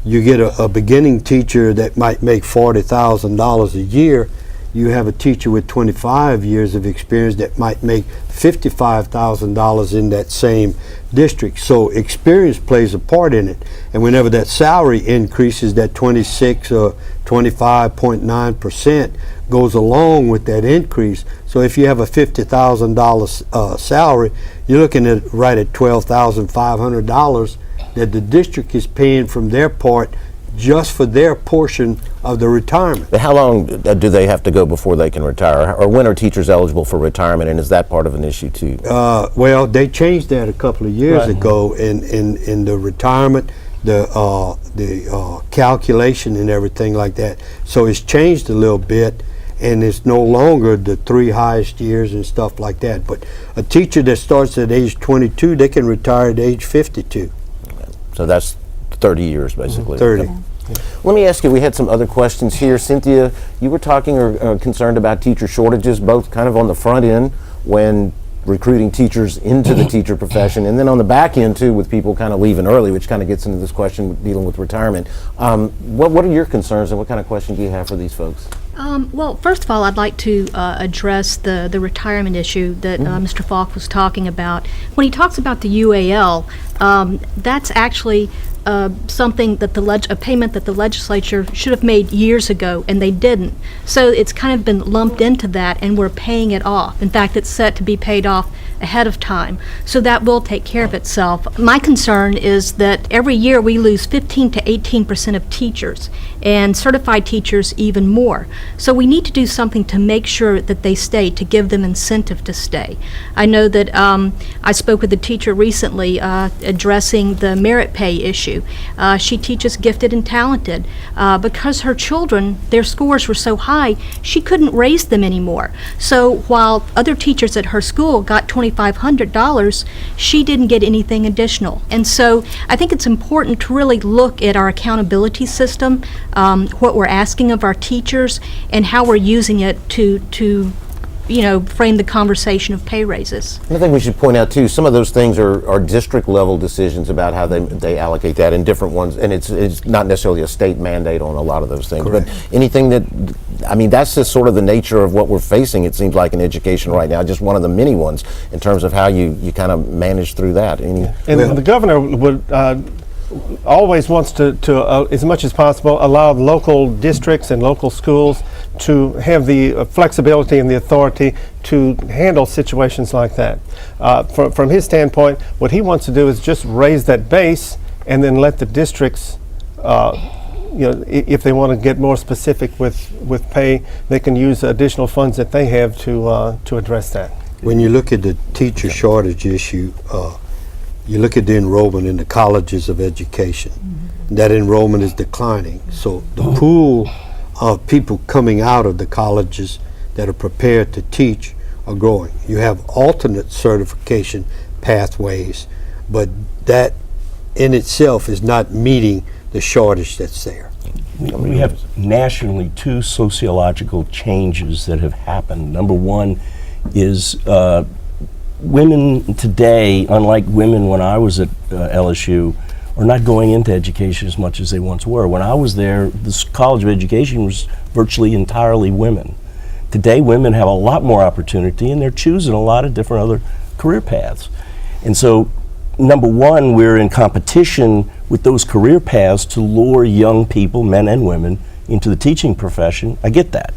You get a beginning teacher that might make $40,000 a year. You have a teacher with 25 years of experience that might make $55,000 in that same district. So experience plays a part in it. And whenever that salary increases, that 26 or 25.9% goes along with that increase. So if you have a $50,000 salary, you're looking at right at $12,500 that the district is paying from their part just for their portion of the retirement. But how long do they have to go before they can retire? Or when are teachers eligible for retirement, and is that part of an issue too? Well, they changed that a couple of years ago in the retirement, the calculation and everything like that. So it's changed a little bit, and it's no longer the 3 highest years and stuff like that. But a teacher that starts at age 22, they can retire at age 52. Okay. So that's 30 years basically. 30. Okay. Let me ask you, we had some other questions here. Cynthia, you were talking or concerned about teacher shortages, both kind of on the front end when recruiting teachers into the teacher profession, and then on the back end too with people kind of leaving early, which kind of gets into this question dealing with retirement. What are your concerns, and what kind of question do you have for these folks? Well, first of all, I'd like to address the retirement issue that Mr. Falk was talking about. When he talks about the UAL, that's actually something that a payment that the legislature should have made years ago, and they didn't. So it's kind of been lumped into that, and we're paying it off. In fact, it's set to be paid off ahead of time. So that will take care of itself. My concern is that every year we lose 15 to 18% of teachers, and certified teachers even more. So we need to do something to make sure that they stay, to give them incentive to stay. I know that I spoke with a teacher recently addressing the merit pay issue. She teaches gifted and talented. Because her children, their scores were so high, she couldn't raise them anymore. So while other teachers at her school got $2,500, she didn't get anything additional. And so I think it's important to really look at our accountability system, what we're asking of our teachers, and how we're using it to frame the conversation of pay raises. I think we should point out too, some of those things are district level decisions about how they allocate that, in different ones, and it's not necessarily a state mandate on a lot of those things. Correct. But anything that, I mean, that's just sort of the nature of what we're facing, it seems like, in education right now, just one of the many ones in terms of how you kind of manage through that. And the governor would always wants to as much as possible, allow local districts and local schools to have the flexibility and the authority to handle situations like that. From his standpoint, what he wants to do is just raise that base and then let the districts, if they want to get more specific with pay, they can use additional funds that they have to address that. When you look at the teacher shortage issue, you look at the enrollment in the colleges of education. That enrollment is declining. So the pool of people coming out of the colleges that are prepared to teach are growing. You have alternate certification pathways, but that in itself is not meeting the shortage that's there. We have nationally two sociological changes that have happened. Number one is women today, unlike women when I was at LSU, are not going into education as much as they once were. When I was there, this College of Education was virtually entirely women. Today, women have a lot more opportunity, and they're choosing a lot of different other career paths. And so, number one, we're in competition with those career paths to lure young people, men and women, into the teaching profession. I get that.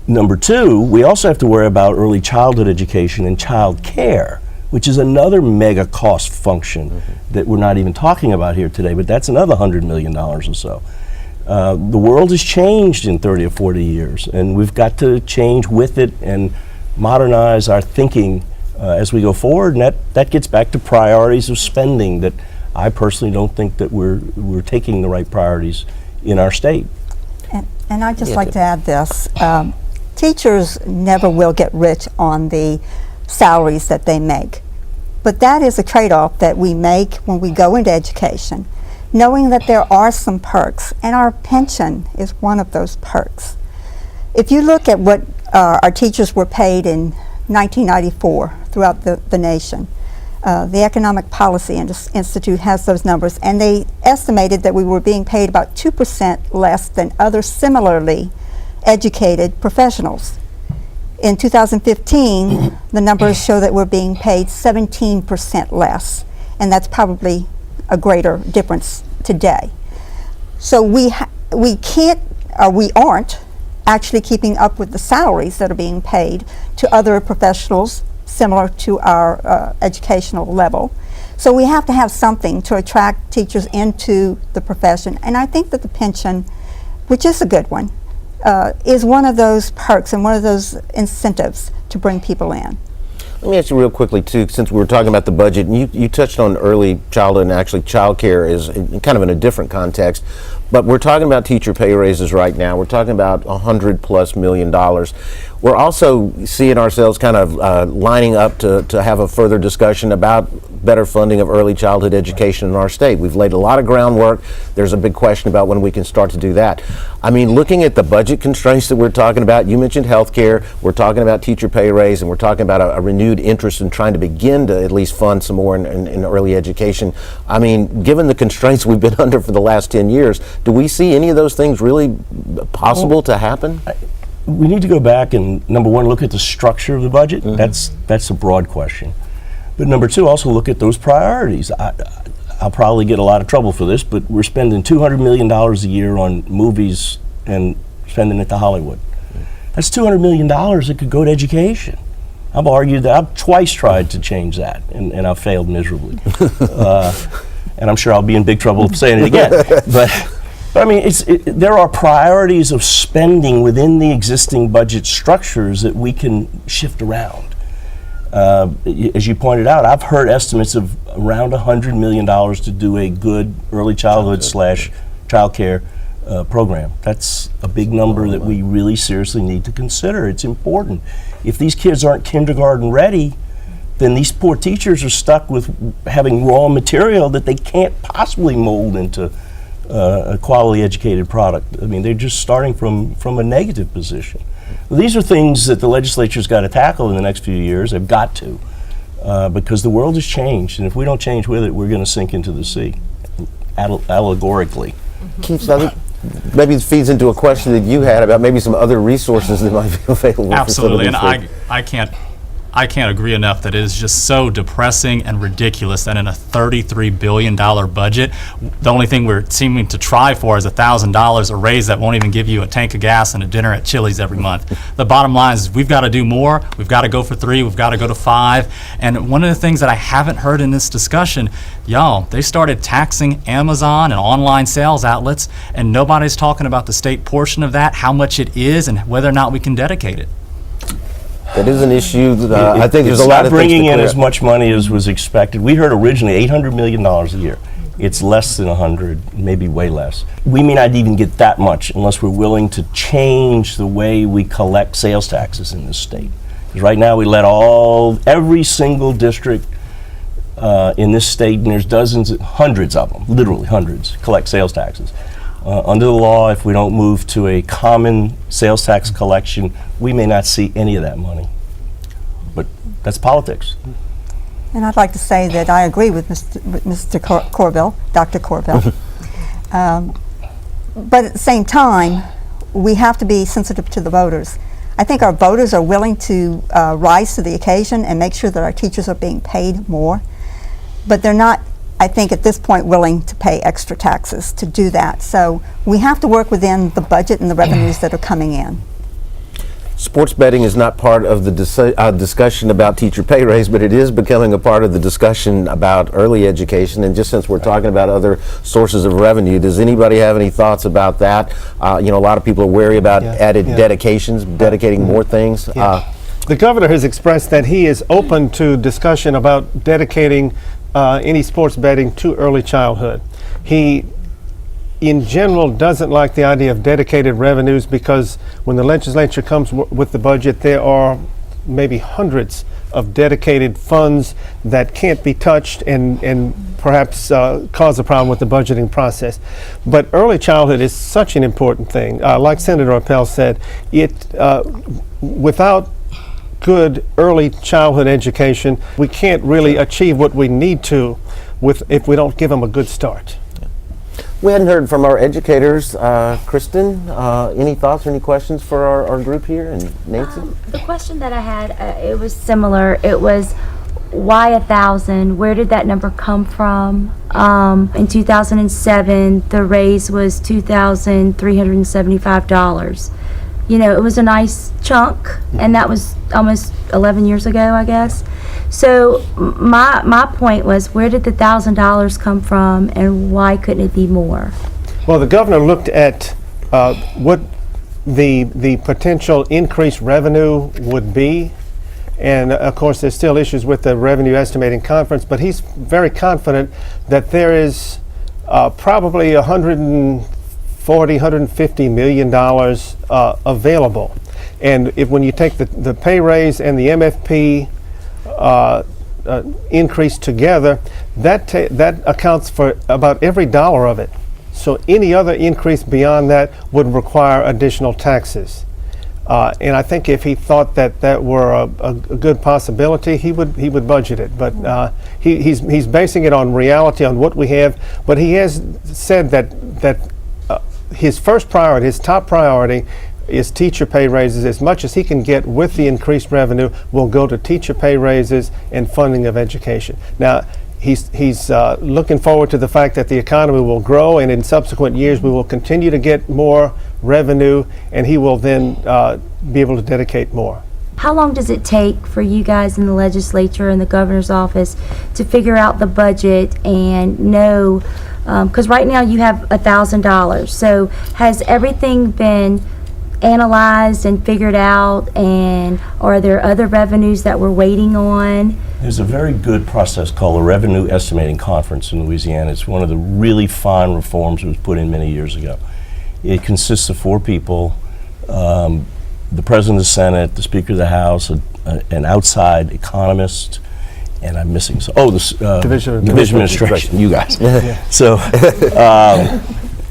Number two, we also have to worry about early childhood education and child care, which is another mega cost function that we're not even talking about here today, but that's another $100 million or so. The world has changed in 30 or 40 years, and we've got to change with it and modernize our thinking as we go forward, and that gets back to priorities of spending that I personally don't think that we're taking the right priorities in our state. And I'd just like to add this. Teachers never will get rich on the salaries that they make. But that is a trade-off that we make when we go into education, knowing that there are some perks, and our pension is one of those perks. If you look at what our teachers were paid in 1994 throughout the nation, the Economic Policy Institute has those numbers, and they estimated that we were being paid about 2% less than other similarly educated professionals. In 2015, the numbers show that we're being paid 17% less, and that's probably a greater difference today. So we aren't actually keeping up with the salaries that are being paid to other professionals similar to our educational level. So we have to have something to attract teachers into the profession, and I think that the pension, which is a good one, is one of those perks and one of those incentives to bring people in. Let me ask you real quickly too, since we were talking about the budget, and you touched on early childhood, and actually child care is kind of in a different context, but we're talking about teacher pay raises right now. We're talking about $100+ million. We're also seeing ourselves kind of lining up to have a further discussion about better funding of early childhood education in our state. We've laid a lot of groundwork. There's a big question about when we can start to do that. I mean, looking at the budget constraints that we're talking about, you mentioned health care, we're talking about teacher pay raise, and we're talking about a renewed interest in trying to begin to at least fund some more in early education. I mean, given the constraints we've been under for the last 10 years, do we see any of those things really possible to happen? We need to go back and, number one, look at the structure of the budget. That's a broad question. But number two, also look at those priorities. I'll probably get a lot of trouble for this, but we're spending $200 million a year on movies and spending it to Hollywood. That's $200 million that could go to education. I've argued that. I've twice tried to change that, and I've failed miserably. And I'm sure I'll be in big trouble saying it again. But I mean, there are priorities of spending within the existing budget structures that we can shift around. As you pointed out, I've heard estimates of around $100 million to do a good early childhood / child care program. That's a big number that we really seriously need to consider. It's important. If these kids aren't kindergarten ready, then these poor teachers are stuck with having raw material that they can't possibly mold into a quality educated product. I mean, they're just starting from a negative position. Well, these are things that the legislature's got to tackle in the next few years. They've got to, because the world has changed, and if we don't change with it, we're going to sink into the sea, allegorically. Keith, maybe it feeds into a question that you had about maybe some other resources that might be available. Absolutely, and I can't I can't agree enough that it is just so depressing and ridiculous that in a $33 billion budget, the only thing we're seeming to try for is $1,000, a raise that won't even give you a tank of gas and a dinner at Chili's every month. The bottom line is we've got to do more. We've got to go for 3. We've got to go to 5. And one of the things that I haven't heard in this discussion, y'all, they started taxing Amazon and online sales outlets, and nobody's talking about the state portion of that, how much it is, and whether or not we can dedicate it. That is an issue. I think there's a lot of things bringing to in clear as much money as was expected. We heard originally $800 million a year. It's less than 100, maybe way less. We may not even get that much unless we're willing to change the way we collect sales taxes in this state. Because right now we let every single district in this state, and there's dozens, hundreds of them, literally hundreds, collect sales taxes. Under the law, if we don't move to a common sales tax collection, we may not see any of that money. But that's politics. And I'd like to say that I agree with Mr. Corbell, Dr. Corbell. But at the same time, we have to be sensitive to the voters. I think our voters are willing to rise to the occasion and make sure that our teachers are being paid more. But they're not, I think, at this point willing to pay extra taxes to do that. So we have to work within the budget and the revenues that are coming in. Sports betting is not part of the discussion about teacher pay raise, but it is becoming a part of the discussion about early education. And just since we're talking about other sources of revenue, does anybody have any thoughts about that? A lot of people are wary about added dedications, dedicating more things. The governor has expressed that he is open to discussion about dedicating any sports betting to early childhood. He, in general, doesn't like the idea of dedicated revenues because when the legislature comes with the budget, there are maybe hundreds of dedicated funds that can't be touched and perhaps cause a problem with the budgeting process. But early childhood is such an important thing. Like Senator Appel said, without good early childhood education, we can't really achieve what we need to if we don't give them a good start. We hadn't heard from our educators. Kristen, any thoughts or any questions for our group here? And Nancy? The question that I had, it was similar. It was, why 1,000? Where did that number come from? In 2007, the raise was $2,375. It was a nice chunk, and that was almost 11 years ago, I guess. So my point was, where did the $1,000 come from, and why couldn't it be more? Well, the governor looked at what the potential increased revenue would be, and of course there's still issues with the revenue estimating conference, but he's very confident that there is probably $150 million available. And when you take the pay raise and the MFP increase together, that accounts for about every dollar of it. So any other increase beyond that would require additional taxes. And I think if he thought that were a good possibility, he would budget it. But he's basing it on reality, on what we have. But he has said that his first priority, his top priority, is teacher pay raises. As much as he can get with the increased revenue will go to teacher pay raises and funding of education. Now, he's looking forward to the fact that the economy will grow, and in subsequent years we will continue to get more revenue, and he will then be able to dedicate more. How long does it take for you guys in the legislature and the governor's office to figure out the budget and know, because right now you have $1,000, so has everything been analyzed and figured out, and are there other revenues that we're waiting on? There's a very good process called the Revenue Estimating Conference in Louisiana. It's one of the really fine reforms that was put in many years ago. It consists of 4 people, the President of the Senate, the Speaker of the House, an outside economist, and I'm missing the Division of Administration, you guys. So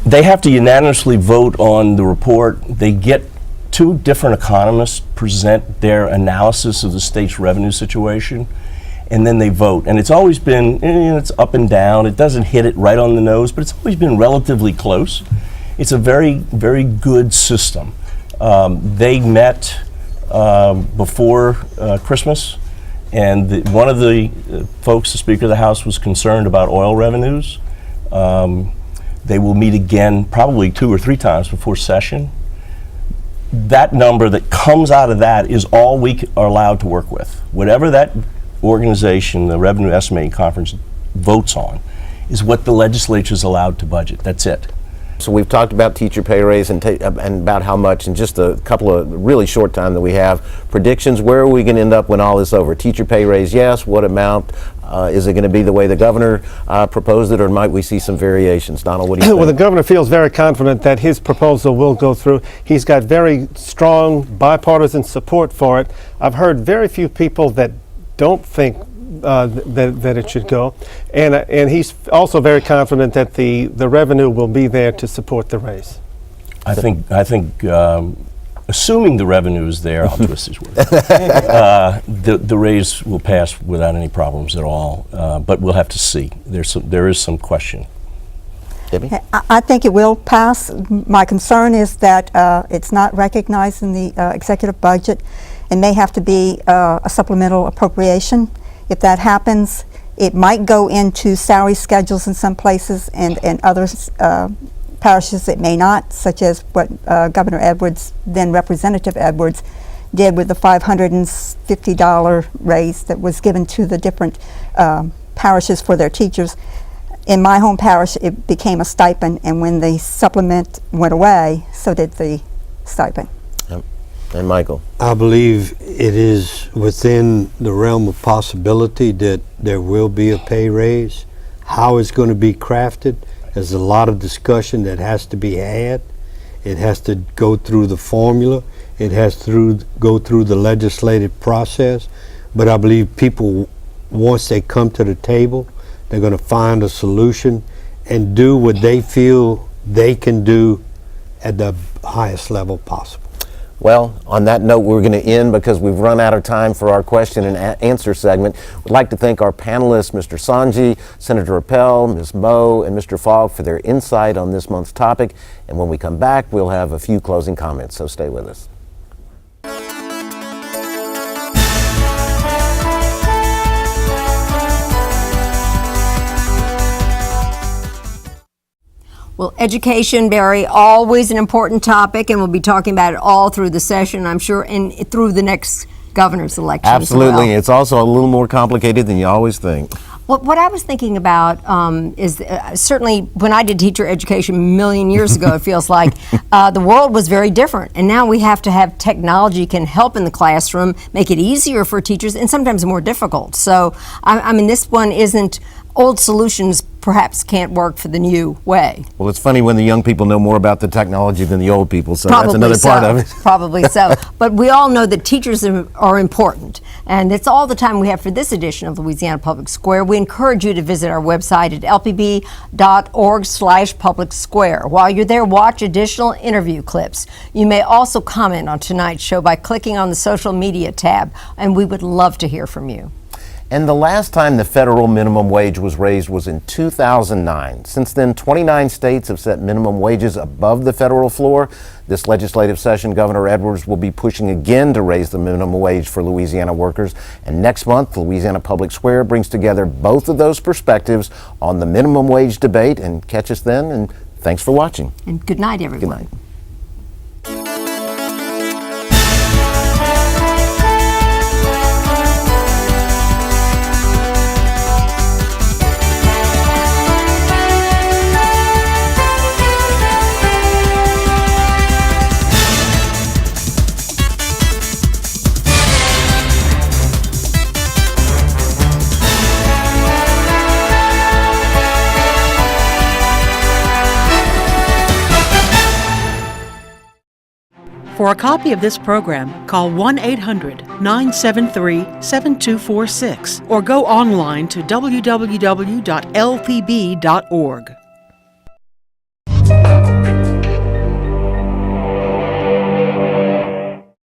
they have to unanimously vote on the report. They get 2 different economists present their analysis of the state's revenue situation, and then they vote. And it's always been, it's up and down. It doesn't hit it right on the nose, but it's always been relatively close. It's a very, very good system. They met before Christmas, And one of the folks, the Speaker of the House, was concerned about oil revenues. They will meet again probably 2 or 3 times before session. That number that comes out of that is all we are allowed to work with. Whatever that organization, the Revenue Estimating Conference, votes on is what the legislature is allowed to budget. That's it. So we've talked about teacher pay raise and about how much in just a couple of really short time that we have. Predictions, where are we going to end up when all is over? Teacher pay raise, yes. What amount? Is it going to be the way the governor proposed it, or might we see some variations? Donald, what do you think? Well, the governor feels very confident that his proposal will go through. He's got very strong bipartisan support for it. I've heard very few people that don't think that it should go, and he's also very confident that the revenue will be there to support the raise. I think assuming the revenue is there, I'll twist his word. The raise will pass without any problems at all, but we'll have to see. There is some question. Debbie? I think it will pass. My concern is that it's not recognized in the executive budget. It may have to be a supplemental appropriation. If that happens, it might go into salary schedules in some places, and other parishes it may not, such as what Governor Edwards, then Representative Edwards, did with the $550 raise that was given to the different parishes for their teachers. In my home parish, it became a stipend, and when the supplement went away, so did the stipend. And Michael? I believe it is within the realm of possibility that there will be a pay raise. How it's going to be crafted, there's a lot of discussion that has to be had. It has to go through the formula. It has to go through the legislative process. But I believe people, once they come to the table, they're going to find a solution and do what they feel they can do at the highest level possible. Well, on that note, we're going to end because we've run out of time for our question and answer segment. We'd like to thank our panelists, Mr. Sanji, Senator Appel, Ms. Moe, and Mr. Fogg for their insight on this month's topic. And when we come back, we'll have a few closing comments, so stay with us. Well, education, Barry, always an important topic, and we'll be talking about it all through the session, I'm sure, and through the next governor's election. Absolutely. As well. It's also a little more complicated than you always think. What I was thinking about is certainly when I did teacher education a million years ago, it feels like the world was very different. And now we have to have technology can help in the classroom, make it easier for teachers, and sometimes more difficult. So, I mean, this one isn't old solutions perhaps can't work for the new way. Well, it's funny when the young people know more about the technology than the old people, so Probably that's another part of it. Probably so. But we all know that teachers are important, and it's all the time we have for this edition of Louisiana Public Square. We encourage you to visit our website at lpb.org/public square. While you're there, watch additional interview clips. You may also comment on tonight's show by clicking on the social media tab, and we would love to hear from you. And the last time the federal minimum wage was raised was in 2009. Since then, 29 states have set minimum wages above the federal floor. This legislative session, Governor Edwards will be pushing again to raise the minimum wage for Louisiana workers. And next month, Louisiana Public Square brings together both of those perspectives on the minimum wage debate. And catch us then, and thanks for watching. And good night, everyone. Good night. For a copy of this program, call 1-800-973-7246 or go online to www.lpb.org.